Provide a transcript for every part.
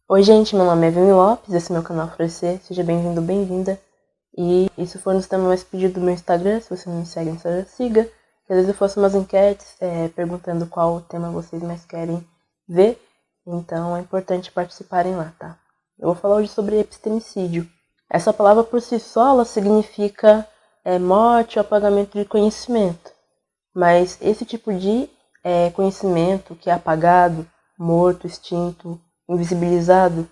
Oi gente, meu nome é Vivi Lopes, esse é meu canal Florescer, seja bem-vindo, bem-vinda. E isso foi um dos temas mais pedidos do meu Instagram, se você não me segue no Instagram, siga. Que às vezes eu faço umas enquetes perguntando qual tema vocês mais querem ver, então é importante participarem lá, tá? Eu vou falar hoje sobre epistemicídio. Essa palavra por si só, ela significa morte ou apagamento de conhecimento, mas esse tipo de conhecimento que é apagado, morto, extinto, invisibilizado,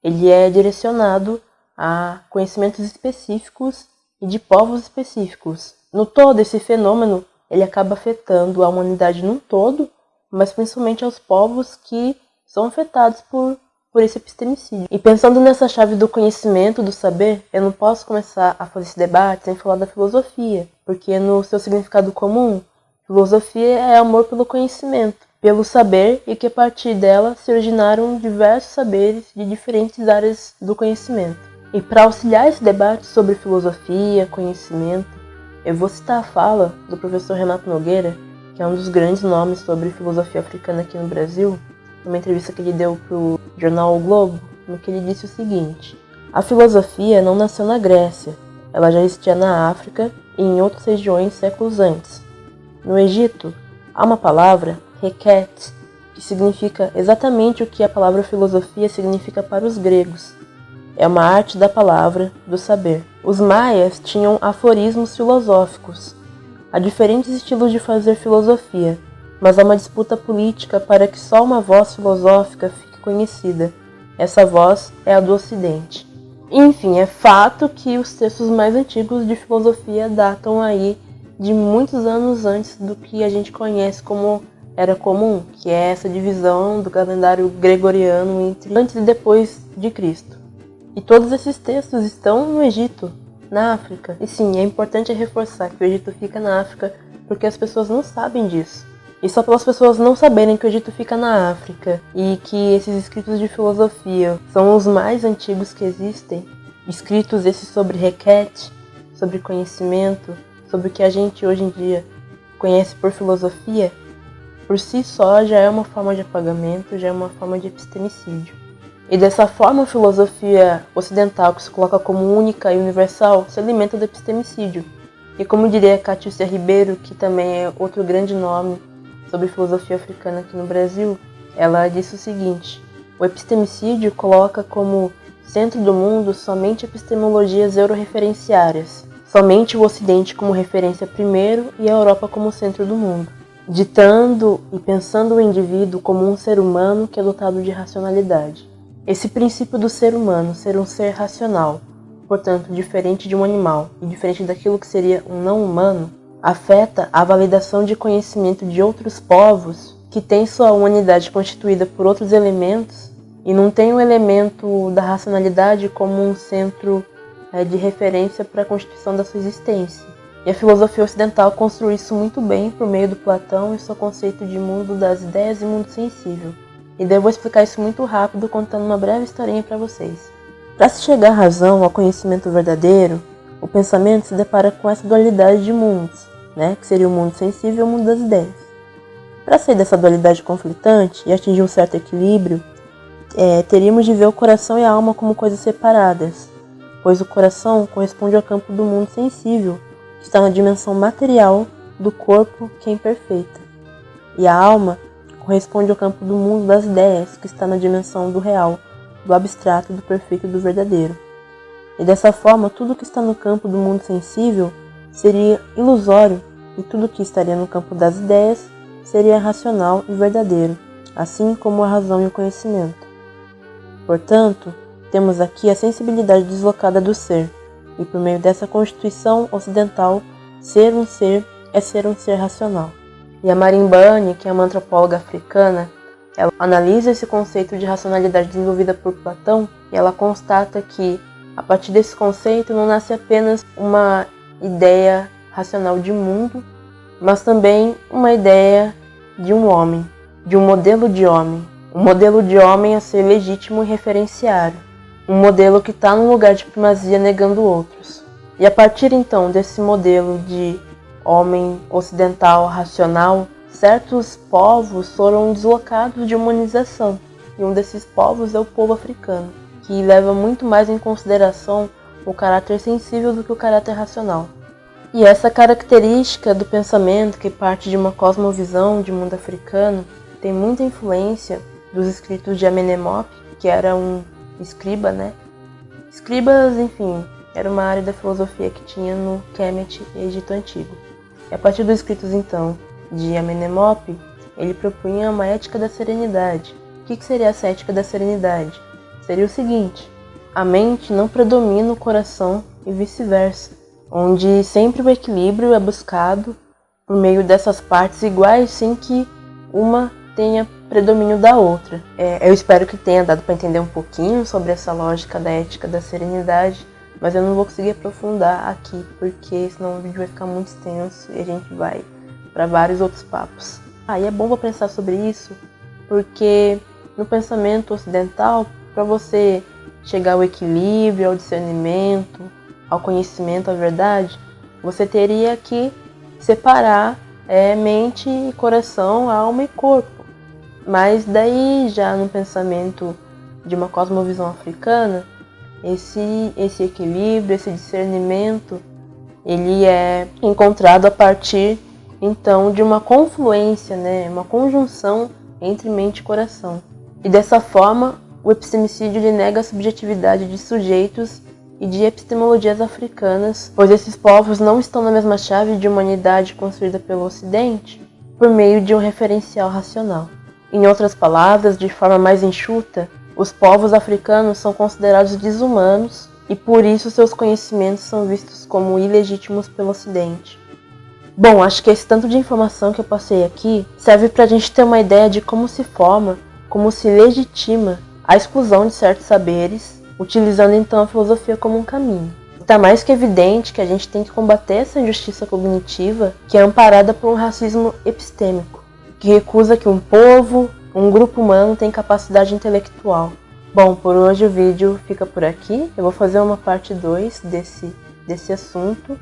ele é direcionado a conhecimentos específicos e de povos específicos. No todo, esse fenômeno ele acaba afetando a humanidade num todo, mas principalmente aos povos que são afetados por esse epistemicídio. E pensando nessa chave do conhecimento, do saber, eu não posso começar a fazer esse debate sem falar da filosofia, porque no seu significado comum, filosofia é amor pelo conhecimento, pelo saber, e que a partir dela se originaram diversos saberes de diferentes áreas do conhecimento. E para auxiliar esse debate sobre filosofia, conhecimento, eu vou citar a fala do professor Renato Nogueira, que é um dos grandes nomes sobre filosofia africana aqui no Brasil, numa entrevista que ele deu para o jornal O Globo, no que ele disse o seguinte: a filosofia não nasceu na Grécia, ela já existia na África e em outras regiões séculos antes. No Egito, há uma palavra, requete, que significa exatamente o que a palavra filosofia significa para os gregos. É uma arte da palavra, do saber. Os maias tinham aforismos filosóficos. Há diferentes estilos de fazer filosofia, mas há uma disputa política para que só uma voz filosófica fique conhecida. Essa voz é a do Ocidente. Enfim, é fato que os textos mais antigos de filosofia datam aí de muitos anos antes do que a gente conhece como era comum, que é essa divisão do calendário gregoriano entre antes e depois de Cristo. E todos esses textos estão no Egito, na África. E sim, é importante reforçar que o Egito fica na África porque as pessoas não sabem disso. E só pelas pessoas não saberem que o Egito fica na África e que esses escritos de filosofia são os mais antigos que existem, escritos esses sobre requete, sobre conhecimento, sobre o que a gente hoje em dia conhece por filosofia, por si só já é uma forma de apagamento, já é uma forma de epistemicídio. E dessa forma a filosofia ocidental, que se coloca como única e universal, se alimenta do epistemicídio. E como diria Catiúcia Ribeiro, que também é outro grande nome sobre filosofia africana aqui no Brasil, ela disse o seguinte: o epistemicídio coloca como centro do mundo somente epistemologias eurorreferenciárias, somente o Ocidente como referência primeiro e a Europa como centro do mundo, ditando e pensando o indivíduo como um ser humano que é dotado de racionalidade. Esse princípio do ser humano ser um ser racional, portanto diferente de um animal e diferente daquilo que seria um não humano, afeta a validação de conhecimento de outros povos que têm sua humanidade constituída por outros elementos e não tem o elemento da racionalidade como um centro de referência para a constituição da sua existência. E a filosofia ocidental construiu isso muito bem por meio do Platão e seu conceito de mundo das ideias e mundo sensível. E daí eu vou explicar isso muito rápido contando uma breve historinha para vocês. Para se chegar à razão, ao conhecimento verdadeiro, o pensamento se depara com essa dualidade de mundos, que seria o mundo sensível e o mundo das ideias. Para sair dessa dualidade conflitante e atingir um certo equilíbrio, teríamos de ver o coração e a alma como coisas separadas, pois o coração corresponde ao campo do mundo sensível, que está na dimensão material do corpo, que é imperfeita, e a alma corresponde ao campo do mundo das ideias, que está na dimensão do real, do abstrato, do perfeito e do verdadeiro. E dessa forma, tudo que está no campo do mundo sensível seria ilusório, e tudo que estaria no campo das ideias seria racional e verdadeiro, assim como a razão e o conhecimento. Portanto, temos aqui a sensibilidade deslocada do ser, e por meio dessa constituição ocidental, ser um ser é ser um ser racional. E a Marimbani, que é uma antropóloga africana, ela analisa esse conceito de racionalidade desenvolvida por Platão e ela constata que, a partir desse conceito, não nasce apenas uma ideia racional de mundo, mas também uma ideia de um homem, de um modelo de homem. Um modelo de homem a ser legítimo e referenciário. Um modelo que está num lugar de primazia negando outros. E a partir então desse modelo de homem ocidental racional, certos povos foram deslocados de humanização. e um desses povos é o povo africano, que leva muito mais em consideração o caráter sensível do que o caráter racional. E essa característica do pensamento, que parte de uma cosmovisão de mundo africano, tem muita influência dos escritos de Amenemop, que era um escriba, né? Escribas, enfim, era uma área da filosofia que tinha no Kemet, Egito Antigo. E a partir dos escritos, então, de Amenemop, ele propunha uma ética da serenidade. O que seria essa ética da serenidade? Seria o seguinte: a mente não predomina o coração e vice-versa, onde sempre o equilíbrio é buscado por meio dessas partes iguais, sem que uma tenha predomínio da outra. Eu espero que tenha dado para entender um pouquinho sobre essa lógica da ética da serenidade, mas eu não vou conseguir aprofundar aqui, porque senão o vídeo vai ficar muito extenso e a gente vai para vários outros papos. E é bom pra pensar sobre isso, porque no pensamento ocidental, para você chegar ao equilíbrio, ao discernimento, ao conhecimento, à verdade, você teria que separar mente e coração, alma e corpo. Mas daí, já no pensamento de uma cosmovisão africana, esse equilíbrio, esse discernimento, ele é encontrado a partir, então, de uma confluência, né, uma conjunção entre mente e coração. E dessa forma, o epistemicídio ele nega a subjetividade de sujeitos e de epistemologias africanas, pois esses povos não estão na mesma chave de humanidade construída pelo Ocidente por meio de um referencial racional. Em outras palavras, de forma mais enxuta, os povos africanos são considerados desumanos e por isso seus conhecimentos são vistos como ilegítimos pelo Ocidente. Bom, acho que esse tanto de informação que eu passei aqui serve para a gente ter uma ideia de como se forma, como se legitima a exclusão de certos saberes, utilizando então a filosofia como um caminho. Está mais que evidente que a gente tem que combater essa injustiça cognitiva que é amparada por um racismo epistêmico, que recusa que um povo, um grupo humano tenha capacidade intelectual. Bom, por hoje o vídeo fica por aqui. Eu vou fazer uma parte 2 desse assunto,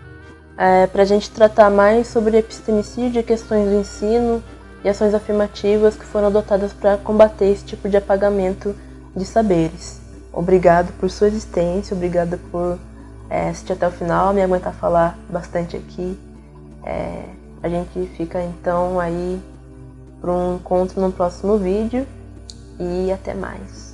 para a gente tratar mais sobre epistemicídio, questões do ensino e ações afirmativas que foram adotadas para combater esse tipo de apagamento de saberes. Obrigado por sua existência, obrigado por assistir até o final, me aguentar falar bastante aqui. A gente fica então aí para um encontro no próximo vídeo e até mais.